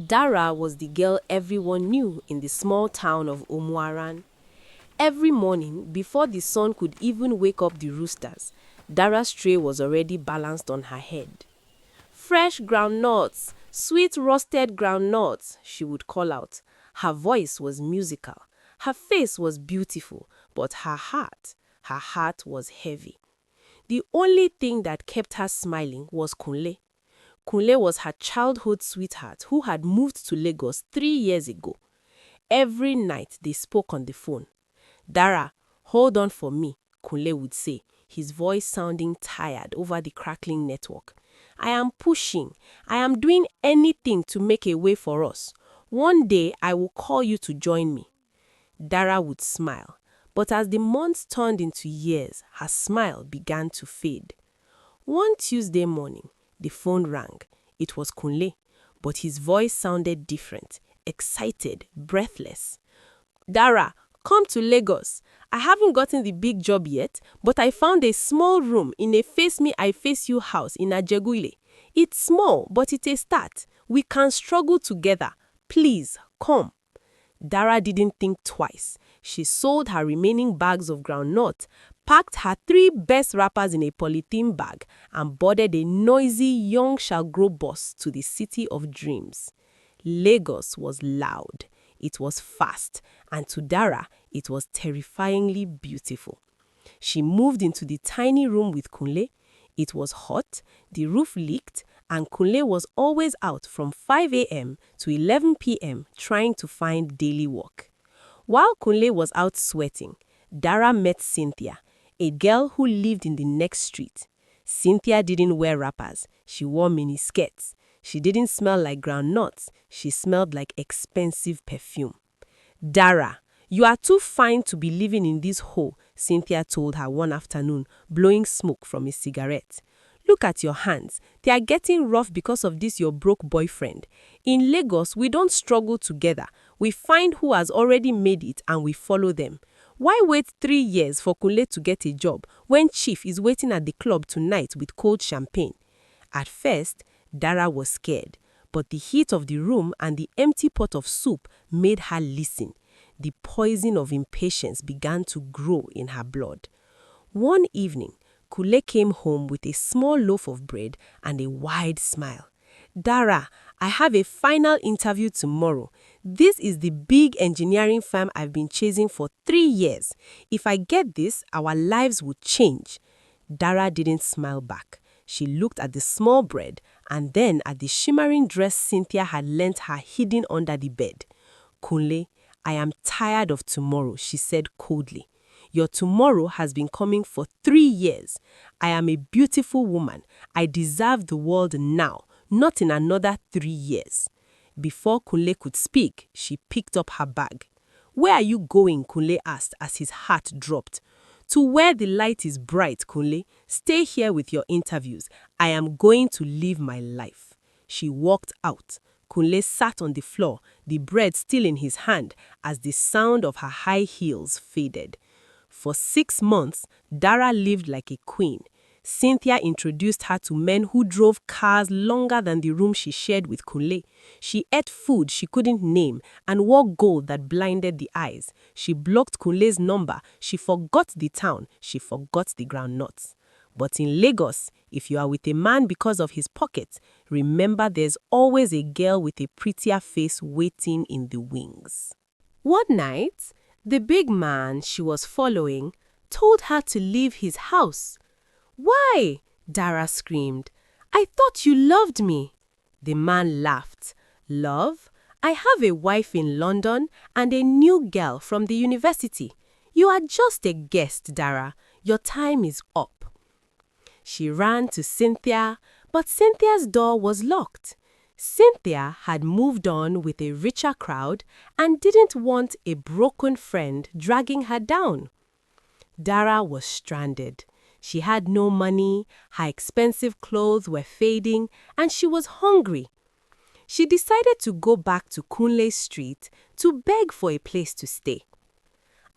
Dara was the girl everyone knew in the small town of Omuaran. Every morning, before the sun could even wake up the roosters, Dara's tray was already balanced on her head. Fresh groundnuts, sweet roasted groundnuts, she would call out. Her voice was musical. Her face was beautiful, but her heart was heavy. The only thing that kept her smiling was Kunle. Kunle was her childhood sweetheart who had moved to Lagos 3 years ago. Every night they spoke on the phone. Dara, hold on for me, Kunle would say, his voice sounding tired over the crackling network. I am pushing. I am doing anything to make a way for us. One day I will call you to join me. Dara would smile, but as the months turned into years, her smile began to fade. One Tuesday morning, the phone rang. It was Kunle, but his voice sounded different, excited, breathless. Dara, come to Lagos. I haven't gotten the big job yet, but I found a small room in a Face Me I Face You house in Ajegunle. It's small, but it's a start. We can struggle together. Please, come. Dara didn't think twice. She sold her remaining bags of groundnut, packed her 3 best wrappers in a polythene bag, and boarded a noisy young shall grow bus to the city of dreams. Lagos was loud. It was fast, and to Dara, it was terrifyingly beautiful. She moved into the tiny room with Kunle. It was hot, the roof leaked, and Kunle was always out from 5 a.m. to 11 p.m. trying to find daily work. While Kunle was out sweating, Dara met Cynthia, a girl who lived in the next street. Cynthia didn't wear wrappers. She wore mini skirts. She didn't smell like groundnuts. She smelled like expensive perfume. Dara, you are too fine to be living in this hole, Cynthia told her one afternoon, blowing smoke from a cigarette. Look at your hands. They are getting rough because of this your broke boyfriend. In Lagos, we don't struggle together. We find who has already made it and we follow them. Why wait 3 years for Kunle to get a job when Chief is waiting at the club tonight with cold champagne? At first, Dara was scared, but the heat of the room and the empty pot of soup made her listen. The poison of impatience began to grow in her blood. One evening, Kunle came home with a small loaf of bread and a wide smile. Dara, I have a final interview tomorrow. This is the big engineering firm I've been chasing for 3 years. If I get this, our lives would change. Dara didn't smile back. She looked at the small bread and then at the shimmering dress Cynthia had lent her hidden under the bed. Kunle, I am tired of tomorrow, she said coldly. Your tomorrow has been coming for 3 years. I am a beautiful woman. I deserve the world now, not in another 3 years. Before Kunle could speak, she picked up her bag. Where are you going? Kunle asked as his heart dropped. To where the light is bright, Kunle. Stay here with your interviews. I am going to live my life. She walked out. Kunle sat on the floor, the bread still in his hand, as the sound of her high heels faded. For 6 months, Dara lived like a queen. Cynthia introduced her to men who drove cars longer than the room she shared with Kunle. She ate food she couldn't name and wore gold that blinded the eyes. She blocked Kunle's number. She forgot the town. She forgot the groundnuts. But in Lagos, if you are with a man because of his pockets, remember there's always a girl with a prettier face waiting in the wings. One night, the big man she was following told her to leave his house. Why? Dara screamed. I thought you loved me. The man laughed. Love? I have a wife in London and a new girl from the university. You are just a guest, Dara. Your time is up. She ran to Cynthia, but Cynthia's door was locked. Cynthia had moved on with a richer crowd and didn't want a broken friend dragging her down. Dara was stranded. She had no money, her expensive clothes were fading, and she was hungry. She decided to go back to Kunle Street to beg for a place to stay.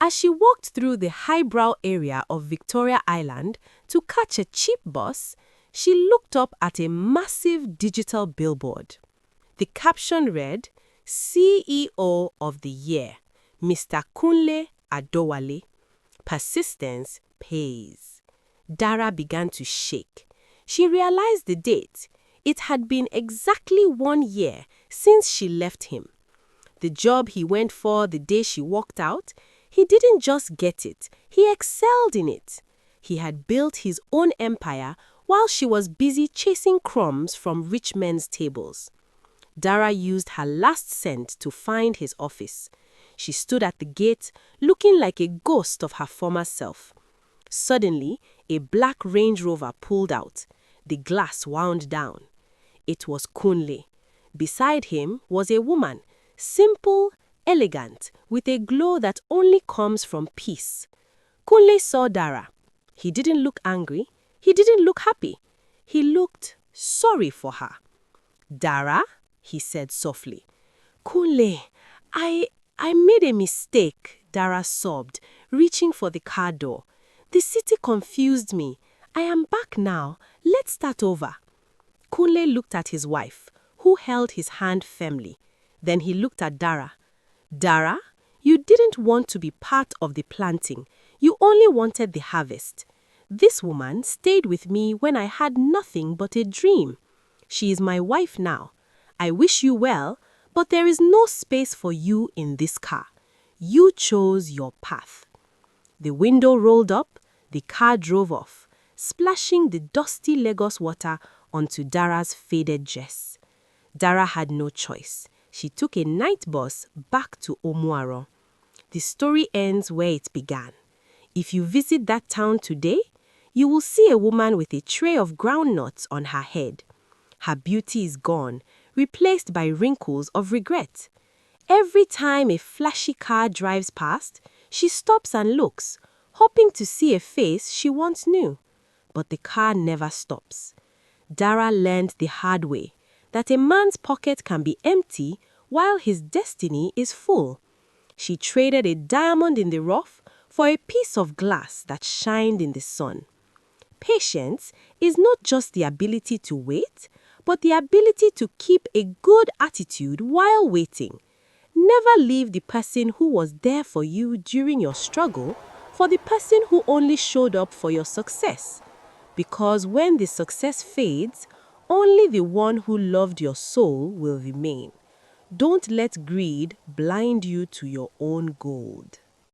As she walked through the highbrow area of Victoria Island to catch a cheap bus, she looked up at a massive digital billboard. The caption read, CEO of the Year, Mr. Kunle Adowale. Persistence pays. Dara began to shake. She realized the date. It had been exactly 1 year since she left him. The job he went for the day she walked out, he didn't just get it, he excelled in it. He had built his own empire while she was busy chasing crumbs from rich men's tables. Dara used her last cent to find his office. She stood at the gate, looking like a ghost of her former self. Suddenly, a black Range Rover pulled out. The glass wound down. It was Kunle. Beside him was a woman, simple, elegant, with a glow that only comes from peace. Kunle saw Dara. He didn't look angry. He didn't look happy. He looked sorry for her. Dara, he said softly. Kunle, I made a mistake, Dara sobbed, reaching for the car door. The city confused me. I am back now. Let's start over. Kunle looked at his wife, who held his hand firmly. Then he looked at Dara. Dara, you didn't want to be part of the planting. You only wanted the harvest. This woman stayed with me when I had nothing but a dream. She is my wife now. I wish you well, but there is no space for you in this car. You chose your path. The window rolled up, the car drove off, splashing the dusty Lagos water onto Dara's faded dress. Dara had no choice. She took a night bus back to Omuaro. The story ends where it began. If you visit that town today, you will see a woman with a tray of groundnuts on her head. Her beauty is gone, replaced by wrinkles of regret. Every time a flashy car drives past, she stops and looks, hoping to see a face she once knew. But the car never stops. Dara learned the hard way that a man's pocket can be empty while his destiny is full. She traded a diamond in the rough for a piece of glass that shined in the sun. Patience is not just the ability to wait, but the ability to keep a good attitude while waiting. Never leave the person who was there for you during your struggle for the person who only showed up for your success. Because when the success fades, only the one who loved your soul will remain. Don't let greed blind you to your own gold.